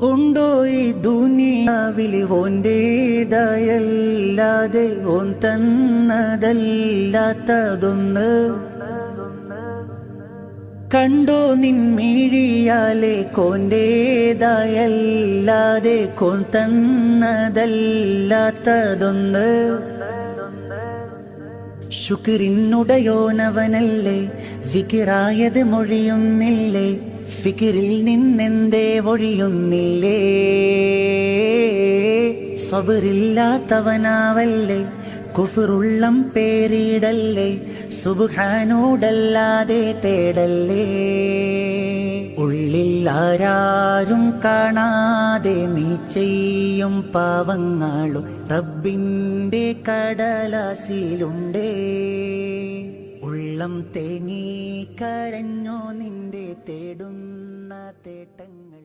ഉണ്ടോ ഈ ദുനിയാവിൽ ഓന്റേതായല്ലാതെ ഓൻ തന്നതല്ലാത്തതൊന്ന്? കണ്ടോ നിൻമിഴിയാലെ കോന്റേതായല്ലാതെ കോൻ തന്നതല്ലാത്തതൊന്ന്? ശുക്രിനുടയോനവനല്ലേ, വികിറായത് മൊഴിയുന്നില്ലേ? ഫിക്കിറിൽ നിന്നെന്തേ ഒഴിയുന്നില്ലേ? സബറില്ലാത്തവനാവല്ലേ, കുഫറുള്ളം പേരിടല്ലേ, സുബ്ഹാനോടല്ലാതെ തേടല്ലേ. ഉള്ളിൽ ആരാരും കാണാതെ നീ ചെയ്യും പാവങ്ങളും റബ്ബിന്റെ കടലാസിലുണ്ടേ. ഉള്ളം തേങ്ങി കരഞ്ഞോ നിന്റെ തേടുന്ന തേട്ടങ്ങൾ.